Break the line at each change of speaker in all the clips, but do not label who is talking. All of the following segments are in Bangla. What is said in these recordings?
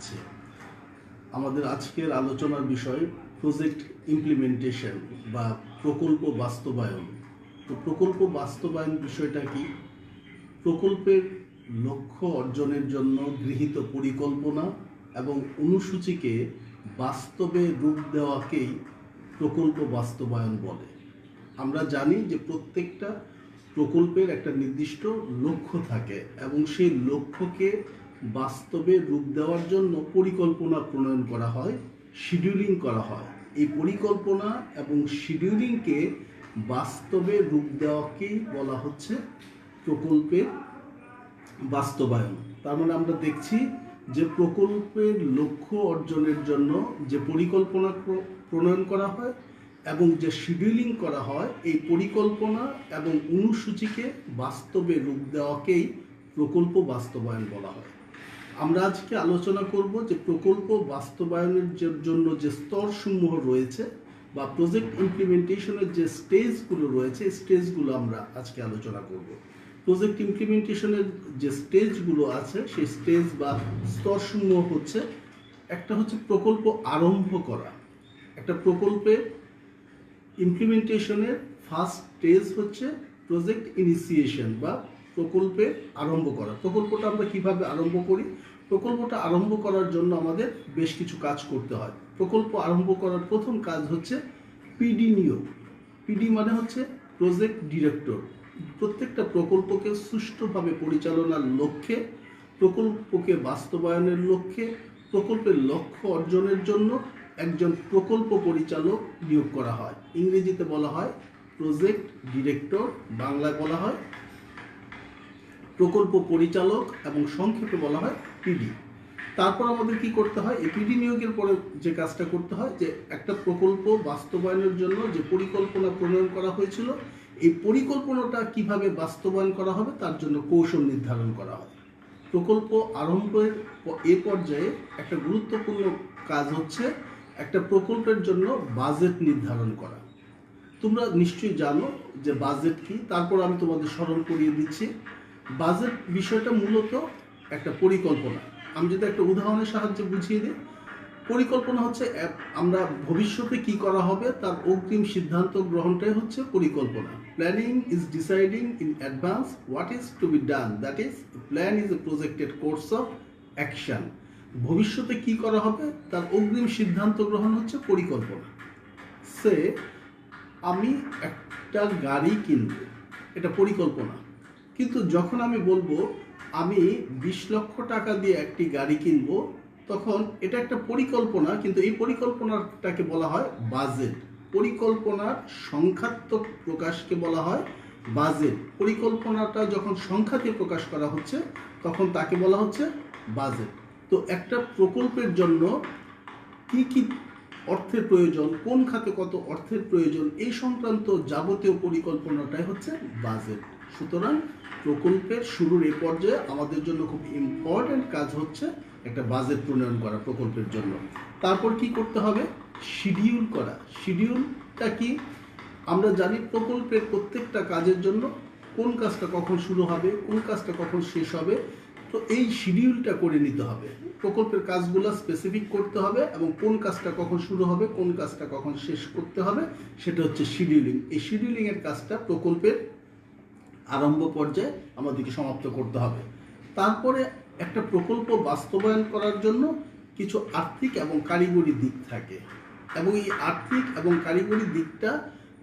আচ্ছা, আমাদের আজকের আলোচনার বিষয় প্রজেক্ট ইমপ্লিমেন্টেশন বা প্রকল্প বাস্তবায়ন। তো প্রকল্প বাস্তবায়ন বিষয়টা কি? প্রকল্পের লক্ষ্য অর্জনের জন্য গৃহীত পরিকল্পনা এবং অনুসূচিকে বাস্তবে রূপ দেওয়াকেই প্রকল্প বাস্তবায়ন বলে। আমরা জানি যে প্রত্যেকটা প্রকল্পের একটা নির্দিষ্ট লক্ষ্য থাকে এবং সেই লক্ষ্যকে বাস্তবে রূপ দেওয়ার জন্য পরিকল্পনা প্রণয়ন করা হয়, শিডিউলিং করা হয়। এই পরিকল্পনা এবং শিডিউলিংকে বাস্তবে রূপ দেওয়াকেই বলা হচ্ছে প্রকল্পের বাস্তবায়ন। তার মানে আমরা দেখছি যে প্রকল্পের লক্ষ্য অর্জনের জন্য যে পরিকল্পনা প্রণয়ন করা হয় এবং যে শিডিউলিং করা হয়, এই পরিকল্পনা এবং অনুসূচিকে বাস্তবে রূপ দেওয়াকেই প্রকল্প বাস্তবায়ন বলা হয়। আমরা আজকে আলোচনা করব যে প্রকল্প বাস্তবায়নের জন্য যে স্তরসমূহ রয়েছে বা প্রজেক্ট ইমপ্লিমেন্টেশনের যে স্টেজগুলো রয়েছে, স্টেজগুলো আমরা আজকে আলোচনা করব। প্রজেক্ট ইমপ্লিমেন্টেশনের যে স্টেজগুলো আছে সেই স্টেজ বা স্তরসমূহ হচ্ছে, একটা হচ্ছে প্রকল্প আরম্ভ করা। একটা প্রকল্পের ইমপ্লিমেন্টেশনের ফার্স্ট স্টেজ হচ্ছে প্রজেক্ট ইনিশিয়েশন বা প্রকল্পে আরম্ভ করা। প্রকল্পটা আমরা কিভাবে আরম্ভ করি? প্রকল্পটা আরম্ভ করার জন্য আমাদের বেশ কিছু কাজ করতে হয়। প্রকল্প আরম্ভ করার প্রথম কাজ হচ্ছে পিডি নিয়োগ। পিডি মানে হচ্ছে প্রজেক্ট ডিরেক্টর। প্রত্যেকটা প্রকল্পকে সুষ্ঠুভাবে পরিচালনার লক্ষ্যে, প্রকল্পকে বাস্তবায়নের লক্ষ্যে, প্রকল্পের লক্ষ্য অর্জনের জন্য একজন প্রকল্প পরিচালক নিয়োগ করা হয়। ইংরেজিতে বলা হয় প্রজেক্ট ডিরেক্টর, বাংলায় বলা হয় প্রকল্প পরিচালক এবং সংক্ষেপে বলা হয় পিডি। তারপর আমাদের কি করতে হয়? এই পিডি নিয়োগের পরে যে কাজটা করতে হয়, যে একটা প্রকল্প বাস্তবায়নের জন্য যে পরিকল্পনা প্রণয়ন করা হয়েছিল, এই পরিকল্পনাটা কিভাবে বাস্তবায়ন করা হবে তার জন্য কৌশল নির্ধারণ করা হয়। প্রকল্প আরম্ভের এ পর্যায়ে একটা গুরুত্বপূর্ণ কাজ হচ্ছে একটা প্রকল্পের জন্য বাজেট নির্ধারণ করা। তোমরা নিশ্চয়ই জানো যে বাজেট কি, তারপর আমি তোমাদের স্মরণ করিয়ে দিচ্ছি। বাজেট বিষয়টা মূলত একটা পরিকল্পনা। আমি যদি একটা উদাহরণের সাহায্যে বুঝিয়ে দিই, পরিকল্পনা হচ্ছে আমরা ভবিষ্যতে কি করা হবে তার অগ্রিম সিদ্ধান্ত গ্রহণটাই হচ্ছে পরিকল্পনা। Planning is deciding in advance what is to be done, that is plan is a projected course of action. ভবিষ্যতে কি করা হবে তার অগ্রিম সিদ্ধান্ত গ্রহণ হচ্ছে পরিকল্পনা। সে আমি একটা গাড়ি কিনব, এটা পরিকল্পনা। কিন্তু যখন আমি বলবো আমি 20 লক্ষ টাকা দিয়ে একটি গাড়ি কিনবো, তখন এটা একটা পরিকল্পনা, কিন্তু এই পরিকল্পনাটাকে বলা হয় বাজেট। পরিকল্পনার সংখ্যাত্মক প্রকাশকে বলা হয় বাজেট। পরিকল্পনাটা যখন সংখ্যাতে প্রকাশ করা হচ্ছে তখন তাকে বলা হচ্ছে বাজেট। তো একটা প্রকল্পের জন্য কি কি অর্থের প্রয়োজন, কোন খাতে কত অর্থের প্রয়োজন, এই সংক্রান্ত যাবতীয় পরিকল্পনাটাই হচ্ছে বাজেট। সুতরাং প্রকল্পের শুরুর এ পর্যায়ে আমাদের জন্য খুব ইম্পর্ট্যান্ট কাজ হচ্ছে একটা বাজেট প্রণয়ন করা প্রকল্পের জন্য। তারপর কি করতে হবে? শিডিউল করা। শিডিউলটা কি? আমরা জানি প্রকল্পের প্রত্যেকটা কাজের জন্য কোন কাজটা কখন শুরু হবে, কোন কাজটা কখন শেষ হবে। তো এই শিডিউলটা করে নিতে হবে। প্রকল্পের কাজগুলো স্পেসিফিক করতে হবে এবং কোন কাজটা কখন শুরু হবে, কোন কাজটা কখন শেষ করতে হবে, সেটা হচ্ছে শিডিউলিং। এই শিডিউলিংয়ের কাজটা প্রকল্পের আরম্ভ পর্যায়ে আমাদেরকে সমাপ্ত করতে হবে। তারপরে একটা প্রকল্প বাস্তবায়ন করার জন্য কিছু আর্থিক এবং কারিগরি দিক থাকে, এবং এই আর্থিক এবং কারিগরি দিকটা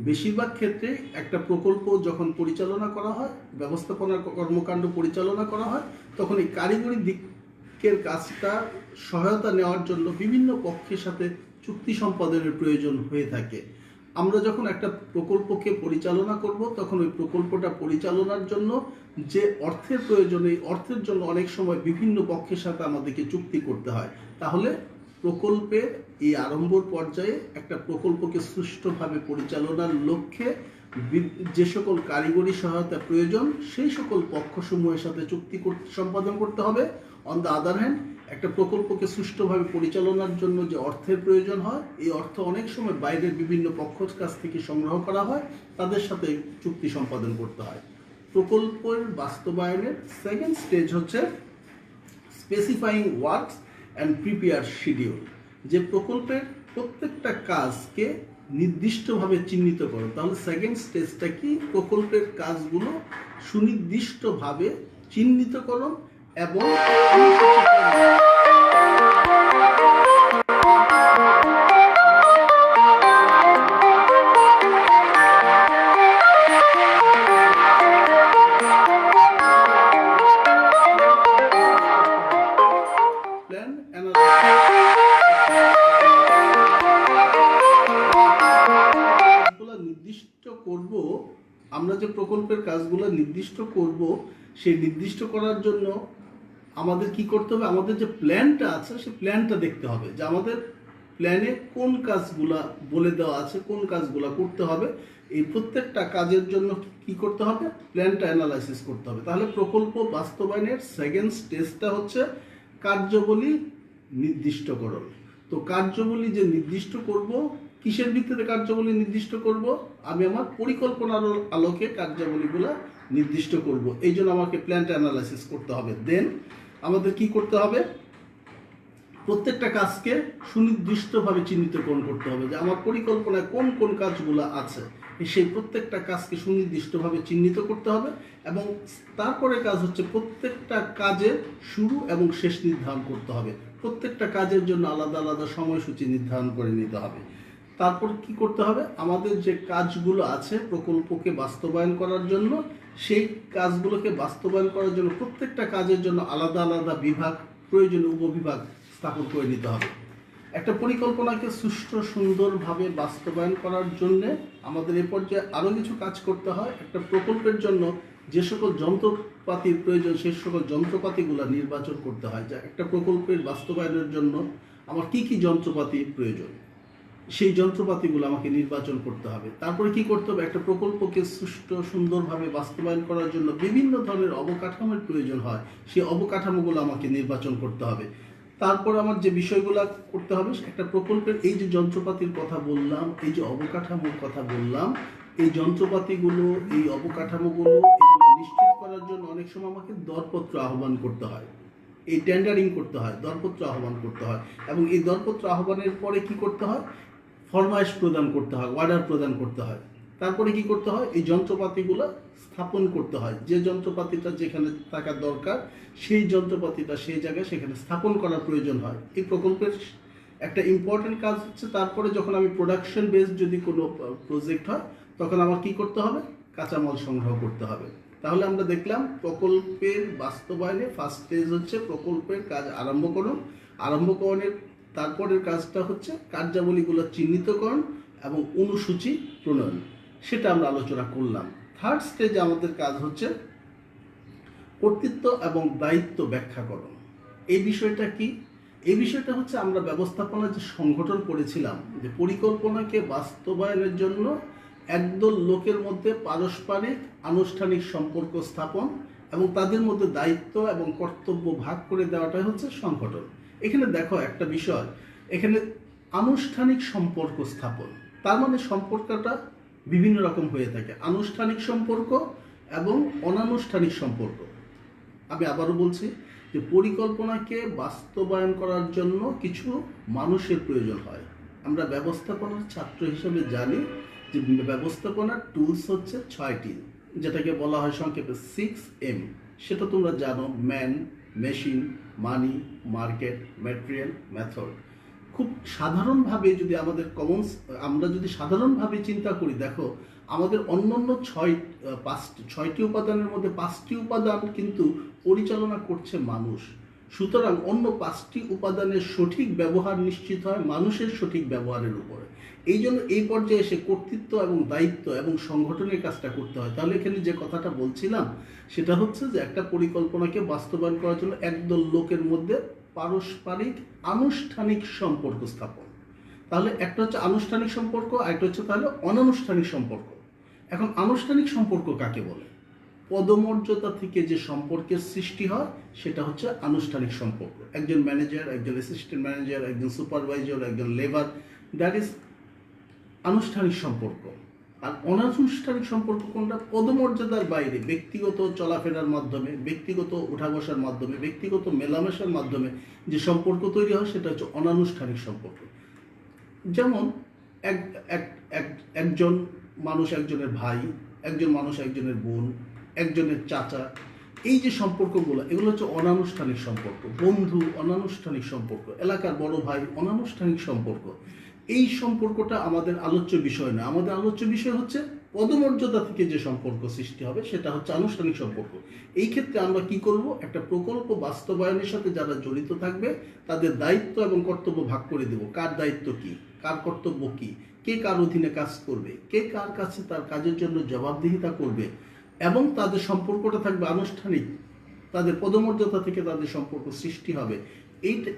বেশিরভাগ ক্ষেত্রে একটা প্রকল্প যখন পরিচালনা করা হয়, ব্যবস্থাপনার কর্মকাণ্ড পরিচালনা করা হয়, তখন এই কারিগরি দিকের কাজটা সহায়তা নেওয়ার জন্য বিভিন্ন পক্ষের সাথে চুক্তি সম্পাদনের প্রয়োজন হয়ে থাকে। আমরা যখন একটা প্রকল্পকে পরিচালনা করব, তখন ওই প্রকল্পটা পরিচালনার জন্য যে অর্থের প্রয়োজন, এই অর্থের জন্য অনেক সময় বিভিন্ন পক্ষের সাথে আমাদেরকে চুক্তি করতে হয়। তাহলে প্রকল্পের এই আরম্ভর পর্যায়ে একটা প্রকল্পকে সুষ্ঠুভাবে পরিচালনার লক্ষ্যে যে সকল কারিগরি সহায়তা প্রয়োজন, সেই সকল পক্ষসমূহের সাথে চুক্তি সম্পাদন করতে হবে। অন দ্য আদার হ্যান্ড, একটা প্রকল্পকে সুষ্ঠুভাবে পরিচালনার জন্য যে অর্থের প্রয়োজন হয়, এই অর্থ অনেক সময় বাইরের বিভিন্ন পক্ষের কাছ থেকে সংগ্রহ করা হয়, তাদের সাথে চুক্তি সম্পাদন করতে হয়। প্রকল্পের বাস্তবায়নের সেকেন্ড স্টেজ হচ্ছে specifying works and prepare schedule. যে প্রকল্পের প্রত্যেকটা কাজকে নির্দিষ্টভাবে চিহ্নিত করো। তাহলে সেকেন্ড স্টেজটা কি? প্রকল্পের কাজগুলো সুনির্দিষ্টভাবে চিহ্নিতকরণ এবং প্ল্যান নির্দিষ্ট করব। আমরা যে প্রকল্পের কাজগুলো নির্দিষ্ট করব, সেই নির্দিষ্ট করার জন্য আমাদের কি করতে হবে? আমাদের যে প্ল্যানটা আছে সেই প্ল্যানটা দেখতে হবে, যে আমাদের প্ল্যানে কোন কাজগুলা বলে দেওয়া আছে, কোন কাজগুলা করতে হবে। এই প্রত্যেকটা কাজের জন্য কি করতে হবে? প্ল্যানটা অ্যানালাইসিস করতে হবে। তাহলে প্রকল্প বাস্তবায়নের সেকেন্ড স্টেজটা হচ্ছে কার্যাবলী নির্দিষ্টকরণ। তো কার্যাবলী যে নির্দিষ্ট করব, কিসের ভিত্তিতে কার্যাবলী নির্দিষ্ট করব? আমি আমার পরিকল্পনার আলোকে কার্যাবলীগুলো নির্দিষ্ট করব। এই জন্য আমাকে প্ল্যানটা অ্যানালাইসিস করতে হবে। দেন আমাদের কি করতে হবে? প্রত্যেকটা কাজকে সুনির্দিষ্টভাবে চিহ্নিতকরণ করতে হবে, যে আমার পরিকল্পনায় কোন কোন কাজগুলো আছে সেই প্রত্যেকটা কাজকে সুনির্দিষ্টভাবে চিহ্নিত করতে হবে। এবং তারপরে কাজ হচ্ছে প্রত্যেকটা কাজের শুরু এবং শেষ নির্ধারণ করতে হবে। প্রত্যেকটা কাজের জন্য আলাদা আলাদা সময়সূচি নির্ধারণ করে নিতে হবে। তারপর কি করতে হবে? আমাদের যে কাজগুলো আছে প্রকল্পকে বাস্তবায়ন করার জন্য, সেই কাজগুলোকে বাস্তবায়ন করার জন্য প্রত্যেকটা কাজের জন্য আলাদা আলাদা বিভাগ, প্রয়োজনীয় উপবিভাগ স্থাপন করে নিতে হবে। একটা পরিকল্পনাকে সুষ্ঠু সুন্দরভাবে বাস্তবায়ন করার জন্য আমাদের এ পর্যায়ে আরও কিছু কাজ করতে হয়। একটা প্রকল্পের জন্য যে সকল যন্ত্রপাতির প্রয়োজন, সেই সকল যন্ত্রপাতিগুলো নির্বাচন করতে হয়। যে একটা প্রকল্পের বাস্তবায়নের জন্য আমার কি কি যন্ত্রপাতি প্রয়োজন, সেই যন্ত্রপাতিগুলো আমাকে নির্বাচন করতে হবে। তারপরে কি করতে হবে? একটা প্রকল্পকে সুষ্ঠু সুন্দরভাবে বাস্তবায়ন করার জন্য বিভিন্ন ধরনের অবকাঠামোর প্রয়োজন হয়, সেই অবকাঠামোগুলো আমাকে নির্বাচন করতে হবে। তারপর আমার যে বিষয়গুলো করতে হবে, একটা প্রকল্পের এই যে যন্ত্রপাতির কথা বললাম, এই যে অবকাঠামোর কথা বললাম, এই যন্ত্রপাতিগুলো, এই অবকাঠামোগুলো এগুলো নিশ্চিত করার জন্য অনেক সময় আমাকে দরপত্র আহ্বান করতে হয়, এই টেন্ডারিং করতে হয়, দরপত্র আহ্বান করতে হয়। এবং এই দরপত্র আহ্বানের পরে কি করতে হয়? ফরমাইশ প্রদান করতে হয়, অর্ডার প্রদান করতে হয়। তারপরে কি করতে হয়? এই যন্ত্রপাতিগুলো স্থাপন করতে হয়। যে যন্ত্রপাতিটা যেখানে থাকার দরকার, সেই যন্ত্রপাতিটা সেই জায়গায় সেখানে স্থাপন করার প্রয়োজন হয়। এই প্রকল্পের একটা ইম্পর্টেন্ট কাজ হচ্ছে, তারপরে যখন আমি প্রোডাকশন বেসড যদি কোনো প্রজেক্ট হয়, তখন আমার কি করতে হবে? কাঁচামাল সংগ্রহ করতে হবে। তাহলে আমরা দেখলাম প্রকল্পের বাস্তবায়নে ফার্স্ট স্টেজ হচ্ছে প্রকল্পের কাজ আরম্ভকরণের তারপরের কাজটা হচ্ছে কার্যাবলীগুলো চিহ্নিতকরণ এবং অনুসূচি প্রণয়ন, সেটা আমরা আলোচনা করলাম। থার্ড স্টেজে আমাদের কাজ হচ্ছে কর্তৃত্ব এবং দায়িত্ব ব্যাখ্যাকরণ। এই বিষয়টা কি? এই বিষয়টা হচ্ছে আমরা ব্যবস্থাপনার যে সংগঠন করেছিলাম, যে পরিকল্পনাকে বাস্তবায়নের জন্য একদল লোকের মধ্যে পারস্পরিক আনুষ্ঠানিক সম্পর্ক স্থাপন এবং তাদের মধ্যে দায়িত্ব এবং কর্তব্য ভাগ করে দেওয়াটাই হচ্ছে সংগঠন। এখানে দেখো একটা বিষয়, এখানে আনুষ্ঠানিক সম্পর্ক স্থাপন, তার মানে সম্পর্কটা বিভিন্ন রকম হয়ে থাকে, আনুষ্ঠানিক সম্পর্ক এবং অনানুষ্ঠানিক সম্পর্ক। আমি আবারও বলছি যে পরিকল্পনাকে বাস্তবায়ন করার জন্য কিছু মানুষের প্রয়োজন হয়। আমরা ব্যবস্থাপনার ছাত্র হিসেবে জানি যে ব্যবস্থাপনার টুলস হচ্ছে 6টি, যেটাকে বলা হয় সংক্ষেপে 6M। সেটা তোমরা জানো, ম্যান, মেশিন, মানি, মার্কেট, ম্যাটেরিয়াল, মেথড। খুব সাধারণভাবে যদি আমরা যদি সাধারণভাবে চিন্তা করি, দেখো আমাদের অন্যান্য 6টি উপাদানের মধ্যে 5টি উপাদান কিন্তু পরিচালনা করছে মানুষ। সুতরাং অন্য 5টি উপাদানের সঠিক ব্যবহার নিশ্চিত হয় মানুষের সঠিক ব্যবহারের উপরে। এই জন্য এই পর্যায়ে এসে কর্তৃত্ব এবং দায়িত্ব এবং সংগঠনের কাজটা করতে হয়। তাহলে এখানে যে কথাটা বলছিলাম সেটা হচ্ছে যে একটা পরিকল্পনাকে বাস্তবায়ন করার জন্য একদল লোকের মধ্যে পারস্পরিক আনুষ্ঠানিক সম্পর্ক স্থাপন। তাহলে একটা হচ্ছে আনুষ্ঠানিক সম্পর্ক, একটা হচ্ছে তাহলে অনানুষ্ঠানিক সম্পর্ক। এখন আনুষ্ঠানিক সম্পর্ক কাকে বলে? পদমর্যাদা থেকে যে সম্পর্কের সৃষ্টি হয় সেটা হচ্ছে আনুষ্ঠানিক সম্পর্ক। একজন ম্যানেজার, একজন অ্যাসিস্ট্যান্ট ম্যানেজার, একজন সুপারভাইজার, একজন লেবার, দ্যাট ইজ আনুষ্ঠানিক সম্পর্ক। আর অনানুষ্ঠানিক সম্পর্ক কোনটা? পদমর্যাদার বাইরে ব্যক্তিগত চলাফেরার মাধ্যমে, ব্যক্তিগত উঠা বসার মাধ্যমে, ব্যক্তিগত মেলামেশার মাধ্যমে যে সম্পর্ক তৈরি হয় সেটা হচ্ছে অনানুষ্ঠানিক সম্পর্ক। যেমন এক এক একজন মানুষ একজনের ভাই, একজন মানুষ একজনের বোন, একজনের চাচা, এই যে সম্পর্কগুলো এগুলো হচ্ছে অনানুষ্ঠানিক সম্পর্ক। বন্ধু অনানুষ্ঠানিক সম্পর্ক, এলাকার বড় ভাই অনানুষ্ঠানিক সম্পর্ক। এই সম্পর্কটা আমাদের আলোচ্য বিষয় না। আমাদের আলোচ্য বিষয় হচ্ছে পদমর্যাদা থেকে যে সম্পর্ক সৃষ্টি হবে সেটা হচ্ছে আনুষ্ঠানিক সম্পর্ক। এই ক্ষেত্রে আমরা কি করব? একটা প্রকল্প বাস্তবায়নের সাথে যারা জড়িত থাকবে তাদের দায়িত্ব এবং কর্তব্য ভাগ করে দেব। কার দায়িত্ব কি, কার কর্তব্য কি, কে কার অধীনে কাজ করবে, কে কার কাছে তার কাজের জন্য জবাবদিহিতা করবে, এবং তাদের সম্পর্কটা থাকবে আনুষ্ঠানিক। তাদের পদমর্যাদা থেকে তাদের সম্পর্ক সৃষ্টি হবে।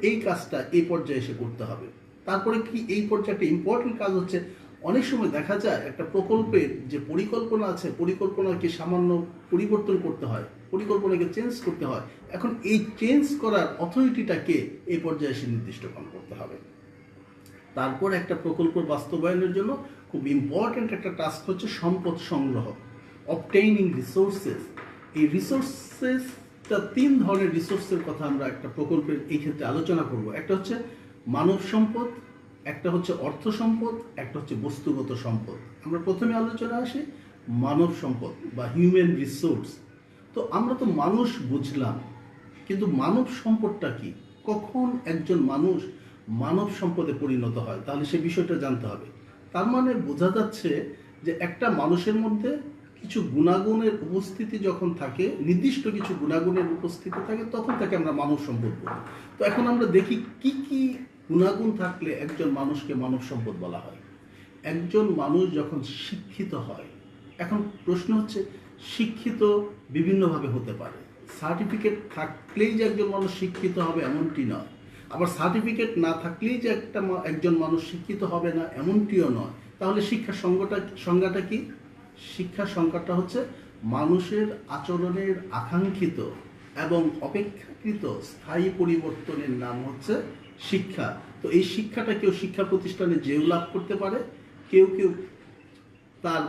এই কাজটা এই পর্যায়ে এসে করতে হবে। তারপরে কি এই পর্যায়ে একটা ইম্পর্টেন্ট কাজ হচ্ছে, অনেক সময় দেখা যায় একটা প্রকল্পের যে পরিকল্পনা আছে, পরিকল্পনাকে সামান্য পরিবর্তন করতে হয়, পরিকল্পনাকে চেঞ্জ করতে হয়। এখন এই চেঞ্জ করার অথরিটিটাকে এই পর্যায়ে এসে নির্দিষ্টকরণ করতে হবে। তারপর একটা প্রকল্প বাস্তবায়নের জন্য খুব ইম্পর্টেন্ট একটা টাস্ক হচ্ছে সম্পদ সংগ্রহ, অবটেইনিং রিসোর্সেস। এই রিসোর্সেসটা 3 ধরনের রিসোর্সের কথা আমরা একটা প্রকল্পের এই ক্ষেত্রে আলোচনা করব। একটা হচ্ছে মানব সম্পদ, একটা হচ্ছে অর্থ সম্পদ, একটা হচ্ছে বস্তুগত সম্পদ। আমরা প্রথমে আলোচনা আসি মানব সম্পদ বা হিউম্যান রিসোর্স। তো আমরা তো মানুষ বুঝলাম, কিন্তু মানব সম্পদটা কি? কখন একজন মানুষ মানব সম্পদে পরিণত হয়? তাহলে সে বিষয়টা জানতে হবে। তার মানে বোঝা যাচ্ছে যে একটা মানুষের মধ্যে কিছু গুণাগুণের উপস্থিতি যখন থাকে, নির্দিষ্ট কিছু গুণাগুণের উপস্থিতি থাকে, তখন তাকে আমরা মানব সম্পদ বলি। তো এখন আমরা দেখি কি কি গুণাগুণ থাকলে একজন মানুষকে মানব সম্পদ বলা হয়। একজন মানুষ যখন শিক্ষিত হয়, এখন প্রশ্ন হচ্ছে শিক্ষিত বিভিন্নভাবে হতে পারে। সার্টিফিকেট থাকলেই যে একজন মানুষ শিক্ষিত হবে এমনটি নয়, আবার সার্টিফিকেট না থাকলেই যে একজন মানুষ শিক্ষিত হবে না এমনটিও নয়। তাহলে শিক্ষার সংজ্ঞাটা কি? শিক্ষার সংজ্ঞাটা হচ্ছে মানুষের আচরণের আকাঙ্ক্ষিত এবং অপেক্ষাকৃত স্থায়ী পরিবর্তনের নাম হচ্ছে শিক্ষা। তো এই শিক্ষাটা কেউ শিক্ষা প্রতিষ্ঠানে যেও লাভ করতে পারে, কেউ কেউ তার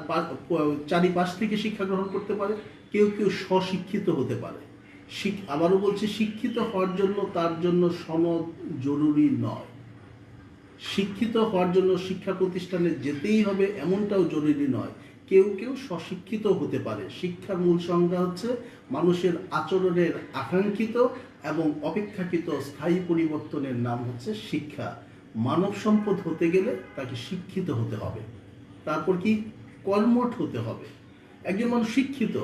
চারিপাশ থেকে শিক্ষা গ্রহণ করতে পারে, কেউ কেউ স্বশিক্ষিত হতে পারে। আবারও বলছি, শিক্ষিত হওয়ার জন্য তার জন্য সনদ জরুরি নয়। শিক্ষিত হওয়ার জন্য শিক্ষা প্রতিষ্ঠানে যেতেই হবে এমনটাও জরুরি নয়। কেউ কেউ স্বশিক্ষিত হতে পারে। শিক্ষার মূল সংজ্ঞা হচ্ছে মানুষের আচরণের আকাঙ্ক্ষিত এবং অপেক্ষাকৃত স্থায়ী পরিবর্তনের নাম হচ্ছে শিক্ষা। মানব সম্পদ হতে গেলে তাকে শিক্ষিত হতে হবে। তারপর কি? কর্মঠ হতে হবে। একজন মানুষ শিক্ষিত,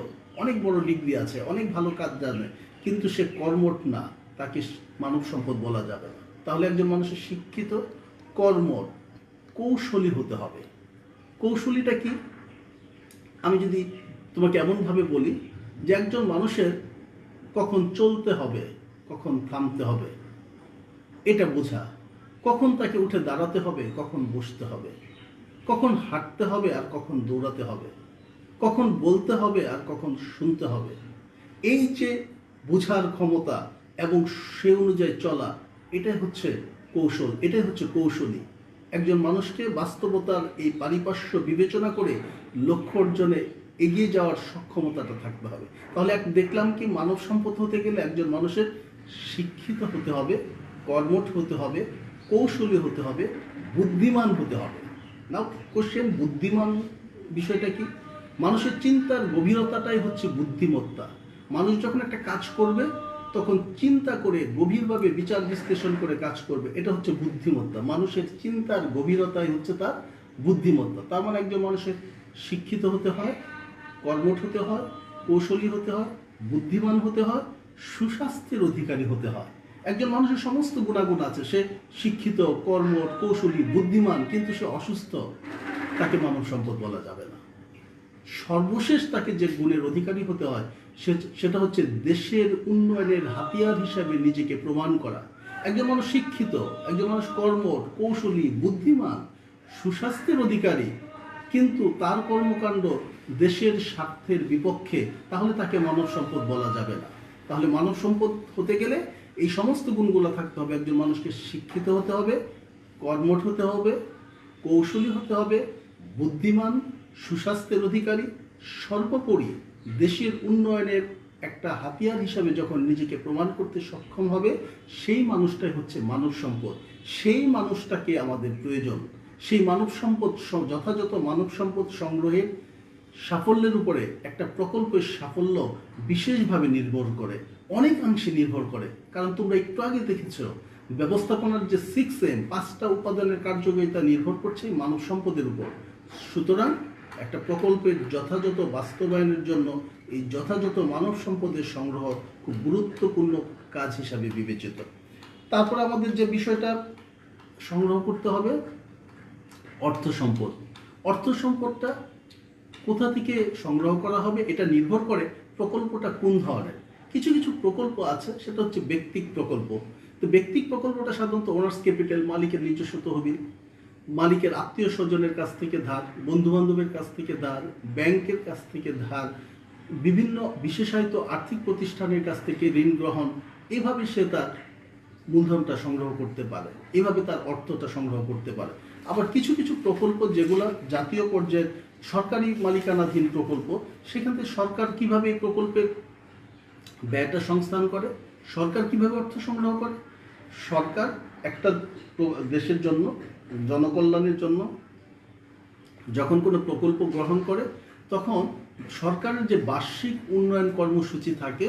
অনেক বড় ডিগ্রি আছে, অনেক ভালো কাজ জানে, কিন্তু সে কর্মঠ না, তাকে মানব সম্পদ বলা যাবে না। তাহলে একজন মানুষের শিক্ষিত, কর্মঠ, কৌশলী হতে হবে। কৌশলীটা কি? আমি যদি তোমাকে এমনভাবে বলি যে একজন মানুষের কখন চলতে হবে, কখন থামতে হবে, এটা বোঝা। কখন তাকে উঠে দাঁড়াতে হবে, কখন বসতে হবে, কখন হাঁটতে হবে আর কখন দৌড়াতে হবে, কখন বলতে হবে আর কখন শুনতে হবে, এই যে বোঝার ক্ষমতা এবং সে অনুযায়ী চলা, এটাই হচ্ছে কৌশল, এটাই হচ্ছে কৌশলী। একজন মানুষকে বাস্তবতার এই পারিপার্শ্ব বিবেচনা করে লক্ষ্য অর্জনে এগিয়ে যাওয়ার সক্ষমতাটা থাকতে হবে। তাহলে দেখলাম কি, মানব সম্পদ হতে গেলে একজন মানুষের শিক্ষিত হতে হবে, কর্মঠ হতে হবে, কৌশলী হতে হবে, বুদ্ধিমান হতে হবে। নাও কোশ্চেন, বুদ্ধিমান বিষয়টা কি? মানুষের চিন্তার গভীরতাটাই হচ্ছে বুদ্ধিমত্তা। মানুষ যখন একটা কাজ করবে তখন চিন্তা করে গভীরভাবে বিচার বিশ্লেষণ করে কাজ করবে, এটা হচ্ছে বুদ্ধিমত্তা। মানুষের চিন্তার গভীরতাই হচ্ছে তার বুদ্ধিমত্তা। তার মানে একজন মানুষের শিক্ষিত হতে হয়, কর্মঠ হতে হয়, কৌশলী হতে হয়, বুদ্ধিমান হতে হয়, সুস্বাস্থ্যের অধিকারী হতে হয়। একজন মানুষের সমস্ত গুণাগুণ আছে, সে শিক্ষিত, কর্মঠ, কৌশলী, বুদ্ধিমান, কিন্তু সে অসুস্থ, তাকে মানব সম্পদ বলা যাবে না। সর্বশেষ তাকে যে গুণের অধিকারী হতে হয় সেটা হচ্ছে দেশের উন্নয়নের হাতিয়ার হিসাবে নিজেকে প্রমাণ করা। একজন মানুষ শিক্ষিত, একজন মানুষ কর্মঠ, কৌশলী, বুদ্ধিমান, সুস্বাস্থ্যের অধিকারী, কিন্তু তার কর্মকাণ্ড দেশের স্বার্থের বিপক্ষে, তাহলে তাকে মানব সম্পদ বলা যাবে না। তাহলে মানব সম্পদ হতে গেলে এই সমস্ত গুণগুলো থাকতে হবে। একজন মানুষকে শিক্ষিত হতে হবে, কর্মঠ হতে হবে, কৌশলী হতে হবে, বুদ্ধিমান, সুস্বাস্থ্যের অধিকারী, সর্বোপরি দেশের উন্নয়নের একটা হাতিয়ার হিসাবে যখন নিজেকে প্রমাণ করতে সক্ষম হবে, সেই মানুষটাই হচ্ছে মানব সম্পদ। সেই মানুষটাকে আমাদের প্রয়োজন। সেই মানব সম্পদ, যথাযথ মানব সম্পদ সংগ্রহের সাফল্যের উপরে একটা প্রকল্পের সাফল্য বিশেষভাবে নির্ভর করে, অনেকাংশে নির্ভর করে। কারণ তোমরা একটু আগে দেখেছ, ব্যবস্থাপনার যে 6M, 5টা উপাদানের কার্যকারিতা নির্ভর করছে মানব সম্পদের উপর। সুতরাং একটা প্রকল্পের যথাযথ বাস্তবায়নের জন্য এই যথাযথ মানব সম্পদের সংগ্রহ খুব গুরুত্বপূর্ণ কাজ হিসাবে বিবেচিত। তারপর আমাদের যে বিষয়টা সংগ্রহ করতে হবে, অর্থ সম্পদ। অর্থ সম্পদটা কোথা থেকে সংগ্রহ করা হবে এটা নির্ভর করে প্রকল্পটা কোন ধরনের। কিছু কিছু প্রকল্প আছে, সেটা হচ্ছে ব্যক্তিক প্রকল্প। তো ব্যক্তিক প্রকল্পটা সাধারণত ওনার্স ক্যাপিটাল, মালিকের নিজস্ব তহবিল, মালিকের আত্মীয় স্বজনের কাছ থেকে ধার, বন্ধু বান্ধবের কাছ থেকে ধার, ব্যাংকের কাছ থেকে ধার, বিভিন্ন বিশেষায়িত আর্থিক প্রতিষ্ঠানের কাছ থেকে ঋণ গ্রহণ, এভাবে সে তার মূলধনটা সংগ্রহ করতে পারে, এভাবে তার অর্থটা সংগ্রহ করতে পারে। আবার কিছু কিছু প্রকল্প যেগুলো জাতীয় পর্যায়ের সরকারি মালিকানাধীন প্রকল্প, সেখান থেকে সরকার কিভাবে এই প্রকল্পের ব্যয়টা সংস্থান করে, সরকার কিভাবে অর্থ সংগ্রহ করে। সরকার একটা দেশের জন্য, জনকল্যাণের জন্য যখন কোনো প্রকল্প গ্রহণ করে, তখন সরকারের যে বার্ষিক উন্নয়ন কর্মসূচি থাকে,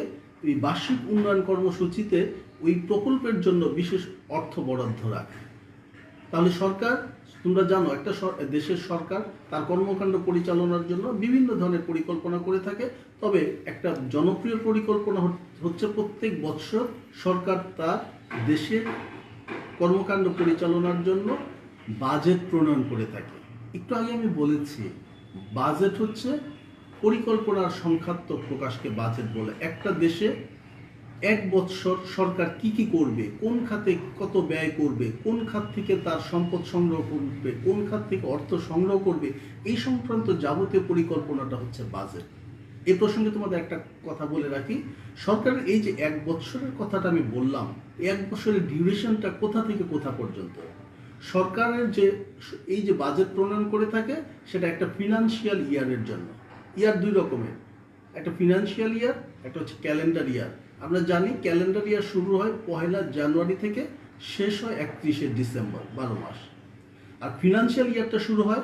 এই বার্ষিক উন্নয়ন কর্মসূচিতে ওই প্রকল্পের জন্য বিশেষ অর্থ বরাদ্দ রাখে। তাহলে সরকার, তোমরা জানো, একটা দেশের সরকার তার কর্মকাণ্ড পরিচালনার জন্য বিভিন্ন ধরনের পরিকল্পনা করে থাকে। তবে একটা জনপ্রিয় পরিকল্পনা হচ্ছে প্রত্যেক বছর সরকার তার দেশের কর্মকাণ্ড পরিচালনার জন্য বাজেট প্রণয়ন করে থাকে। একটু আগে আমি বলেছি, বাজেট হচ্ছে পরিকল্পনার সংখ্যাত্মক প্রকাশকে বাজেট বলে। একটা দেশে এক বছর সরকার কি কি করবে, কোন খাতে কত ব্যয় করবে, কোন খাত থেকে তার সম্পদ সংগ্রহ করবে, কোন খাত থেকে অর্থ সংগ্রহ করবে, এই সংক্রান্ত যাবতীয় পরিকল্পনাটা হচ্ছে বাজেট। এই প্রসঙ্গে তোমাদের একটা কথা বলে রাখি, সরকারের এই যে এক বছরের কথাটা আমি বললাম, এক বছরের ডিউরেশনটা কোথা থেকে কোথা পর্যন্ত। সরকারের যে এই যে বাজেট প্রণয়ন করে থাকে, সেটা একটা ফিনান্সিয়াল ইয়ারের জন্য। ইয়ার দুই রকমের, একটা ফিনান্সিয়াল ইয়ার, একটা হচ্ছে ক্যালেন্ডার ইয়ার। আমরা জানি ক্যালেন্ডার ইয়ার শুরু হয় 1 জানুয়ারি থেকে, শেষ হয় 31 ডিসেম্বর, 12 মাস। আর ফিনান্সিয়াল ইয়ারটা শুরু হয়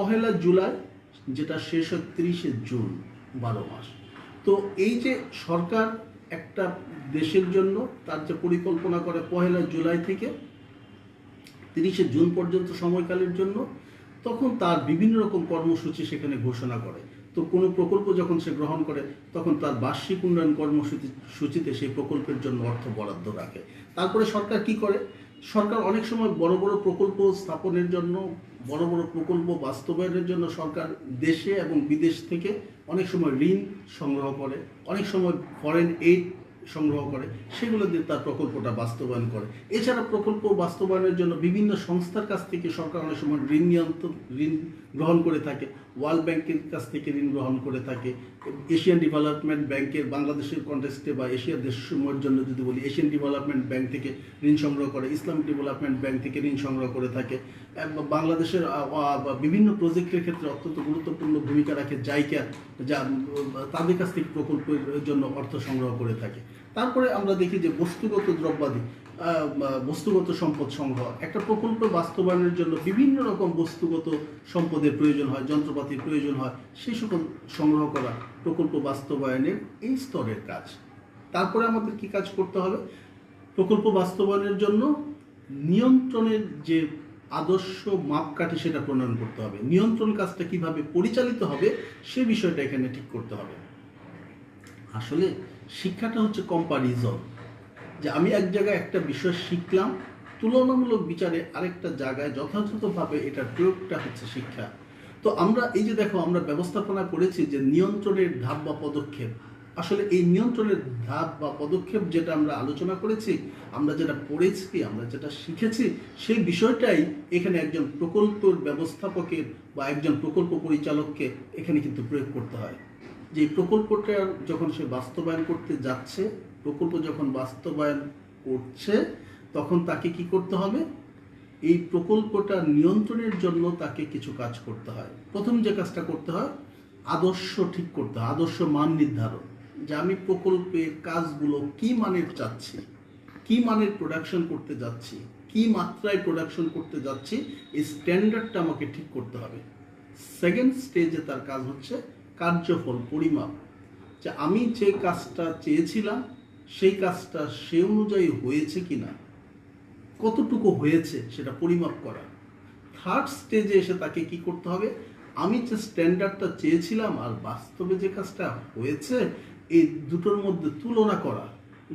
1 জুলাই, যেটা শেষ হয় 30 জুন, 12 মাস। তো এই যে সরকার একটা দেশের জন্য তার যে পরিকল্পনা করে 1 জুলাই থেকে 30 জুন পর্যন্ত সময়কালের জন্য, তখন তার বিভিন্ন রকম কর্মসূচি সেখানে ঘোষণা করে। তো কোনো প্রকল্প যখন সে গ্রহণ করে, তখন তার বার্ষিক উন্নয়ন কর্মসূচিতে সেই প্রকল্পের জন্য অর্থ বরাদ্দ রাখে। তারপরে সরকার কি করে, সরকার অনেক সময় বড় বড় প্রকল্প স্থাপনের জন্য, বড় বড় প্রকল্প বাস্তবায়নের জন্য সরকার দেশে এবং বিদেশ থেকে অনেক সময় ঋণ সংগ্রহ করে, অনেক সময় ফরেন এইড সংগ্রহ করে, সেগুলো দিয়ে তার প্রকল্পটা বাস্তবায়ন করে। এছাড়া প্রকল্প বাস্তবায়নের জন্য বিভিন্ন সংস্থার কাছ থেকে সরকার অনেক সময় ঋণ গ্রহণ করে থাকে। ওয়ার্ল্ড ব্যাংকের কাছ থেকে ঋণ গ্রহণ করে থাকে, এশিয়ান ডেভেলপমেন্ট ব্যাংকের, বাংলাদেশের কন্টেক্সটে বা এশিয়ার দেশসমূহের জন্য যদি বলি, এশিয়ান ডেভেলপমেন্ট ব্যাংক থেকে ঋণ সংগ্রহ করে, ইসলামিক ডেভেলপমেন্ট ব্যাংক থেকে ঋণ সংগ্রহ করে থাকে। বাংলাদেশের বিভিন্ন প্রজেক্টের ক্ষেত্রে অত্যন্ত গুরুত্বপূর্ণ ভূমিকা রাখে জাইকা, যা তাদের কাছ থেকে প্রকল্পের জন্য অর্থ সংগ্রহ করে থাকে। তারপরে আমরা দেখি যে বস্তুগত দ্রব্যাদি, বস্তুগত সম্পদ সংগ্রহ। একটা প্রকল্প বাস্তবায়নের জন্য বিভিন্ন রকম বস্তুগত সম্পদের প্রয়োজন হয়, যন্ত্রপাতির প্রয়োজন হয়, সেই সকল সংগ্রহ করা প্রকল্প বাস্তবায়নের এই স্তরের কাজ। তারপরে আমাদের কি কাজ করতে হবে, প্রকল্প বাস্তবায়নের জন্য নিয়ন্ত্রণের যে আদর্শ মাপকাঠি সেটা প্রণয়ন করতে হবে। নিয়ন্ত্রণ কাজটা কিভাবে পরিচালিত হবে সে বিষয়টা এখানে ঠিক করতে হবে। আসলে শিক্ষাটা হচ্ছে কম্পারিজন, যে আমি এক জায়গায় একটা বিষয় শিখলাম, তুলনামূলক বিচারে আরেকটা জায়গায় যথাযথভাবে এটার প্রয়োগটা হচ্ছে শিক্ষা। তো আমরা এই যে দেখো, আমরা ব্যবস্থাপনা করেছি যে নিয়ন্ত্রণের ধাপ বা পদক্ষেপ। আসলে এই নিয়ন্ত্রণের ধাপ বা পদক্ষেপ যেটা আমরা আলোচনা করেছি, আমরা যেটা পড়েছি, আমরা যেটা শিখেছি, সেই বিষয়টাই এখানে একজন প্রকল্প ব্যবস্থাপকের বা একজন প্রকল্প পরিচালককে এখানে কিন্তু প্রয়োগ করতে হয়। যে প্রকল্পটা যখন সে বাস্তবায়ন করতে যাচ্ছে, প্রকল্প যখন বাস্তবায়ন করছে, তখন তাকে কি করতে হবে, এই প্রকল্পটা নিয়ন্ত্রণের জন্য তাকে কিছু কাজ করতে হয়। প্রথম যে কাজটা করতে হয়, আদর্শ ঠিক করতে হয়, আদর্শ মান নির্ধারণ, যে আমি প্রকল্পের কাজগুলো কি মানের চাচ্ছি, কি মানের প্রোডাকশন করতে যাচ্ছি, কি মাত্রায় প্রোডাকশন করতে যাচ্ছি, এই স্ট্যান্ডার্ডটা আমাকে ঠিক করতে হবে। সেকেন্ড স্টেজে তার কাজ হচ্ছে কার্যফল পরিমাপ, যে আমি যে কাজটা চেয়েছিলাম সেই কাজটা সে অনুযায়ী হয়েছে কিনা, কতটুকু হয়েছে সেটা পরিমাপ করা। থার্ড স্টেজে এসে তাকে কি করতে হবে, আমি যে স্ট্যান্ডার্ডটা চেয়েছিলাম আর বাস্তবে যে কাজটা হয়েছে এই দুটোর মধ্যে তুলনা করা।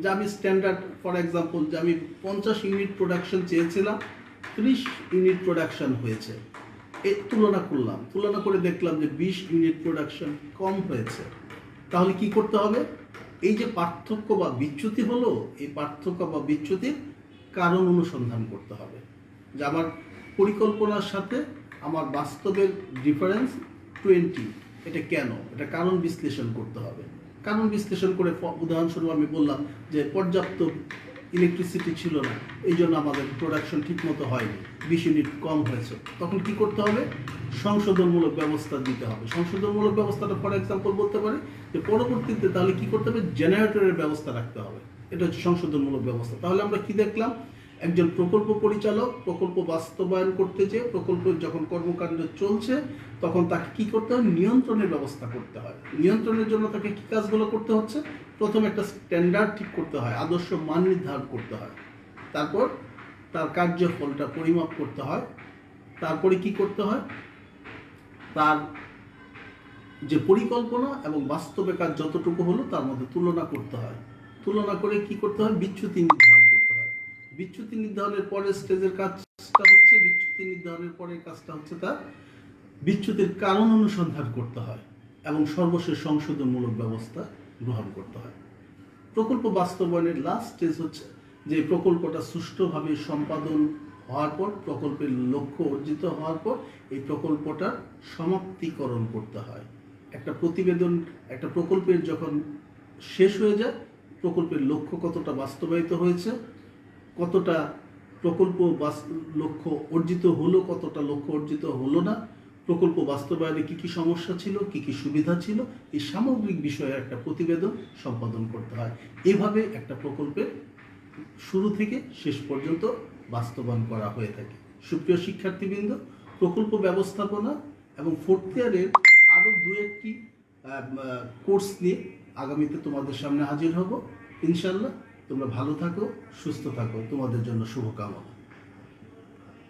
যে আমি স্ট্যান্ডার্ড, ফর এক্সাম্পল, যে আমি 50 ইউনিট প্রোডাকশন চেয়েছিলাম, 30 ইউনিট প্রোডাকশন হয়েছে, এই তুলনা করলাম, তুলনা করে দেখলাম যে 20 ইউনিট প্রোডাকশন কম হয়েছে। তাহলে কি করতে হবে, এই যে পার্থক্য বা বিচ্যুতি হলো, এই পার্থক্য বা বিচ্যুতির কারণ অনুসন্ধান করতে হবে। যে আমার পরিকল্পনার সাথে আমার বাস্তবের ডিফারেন্স 20, এটা কেন, এটা কারণ বিশ্লেষণ করতে হবে। কারণ বিশ্লেষণ করে, উদাহরণস্বরূপ আমি বললাম যে পর্যাপ্ত ইলেকট্রিসিটি ছিল না, এই জন্য আমাদের প্রোডাকশন ঠিকমতো হয়নি, 20 ইউনিট কম হয়েছে। তখন কি করতে হবে, সংশোধনমূলক ব্যবস্থা দিতে হবে। সংশোধনমূলক ব্যবস্থাটা ফর এক্সাম্পল বলতে পারি যে পরবর্তীতে তাহলে কি করতে হবে, জেনারেটরের ব্যবস্থা রাখতে হবে। এটা হচ্ছে সংশোধনমূলক ব্যবস্থা। তাহলে আমরা কি দেখলাম, একজন প্রকল্প পরিচালক প্রকল্প বাস্তবায়ন করতে যেয়ে, প্রকল্পের যখন কর্মকাণ্ড চলছে তখন তাকে কি করতে হয়, নিয়ন্ত্রণের ব্যবস্থা করতে হয়। নিয়ন্ত্রণের জন্য তাকে কি কাজগুলো করতে হচ্ছে, প্রথম একটা স্ট্যান্ডার্ড ঠিক করতে হয়, আদর্শ মান নির্ধারণ করতে হয়, তারপর তার কার্যফলটা পরিমাপ করতে হয়, তারপরে কি করতে হয়, তার যে পরিকল্পনা এবং বাস্তবে কাজ যতটুকু হলো তার মধ্যে তুলনা করতে হয়। তুলনা করে কি করতে হয়, বিচ্যুতি নির্ধারণ করতে হয়। বিচ্যুতি নির্ধারণের পরের স্টেজের কাজটা হচ্ছে, বিচ্যুতি নির্ধারণের পরের কাজটা হচ্ছে তার বিচ্যুতির কারণ অনুসন্ধান করতে হয় এবং সর্বশেষ সংশোধনমূলক ব্যবস্থা গ্রহণ করতে হয়। প্রকল্প বাস্তবায়নের লাস্ট স্টেজ হচ্ছে যে প্রকল্পটা সুষ্ঠুভাবে সম্পাদন হওয়ার পর, প্রকল্পের লক্ষ্য অর্জিত হওয়ার পর এই প্রকল্পটার সমাপ্তিকরণ করতে হয়। একটা প্রতিবেদন, একটা প্রকল্পের যখন শেষ হয়ে যায়, প্রকল্পের লক্ষ্য কতটা বাস্তবায়িত হয়েছে, কতটা প্রকল্প লক্ষ্য অর্জিত হলো, কতটা লক্ষ্য অর্জিত হলো না, প্রকল্প বাস্তবায়নে কী কী সমস্যা ছিল, কী কী সুবিধা ছিল, এই সামগ্রিক বিষয়ে একটা প্রতিবেদন সম্পাদন করতে হয়। এভাবে একটা প্রকল্পের শুরু থেকে শেষ পর্যন্ত বাস্তবায়ন করা হয়ে থাকে। সুপ্রিয় শিক্ষার্থীবৃন্দ, প্রকল্প ব্যবস্থাপনা এবং 4th ইয়ারের আরও 2-1টি কোর্স নিয়ে আগামীতে তোমাদের সামনে হাজির হব ইনশাল্লাহ। তোমরা ভালো থাকো, সুস্থ থাকো, তোমাদের জন্য শুভকামনা।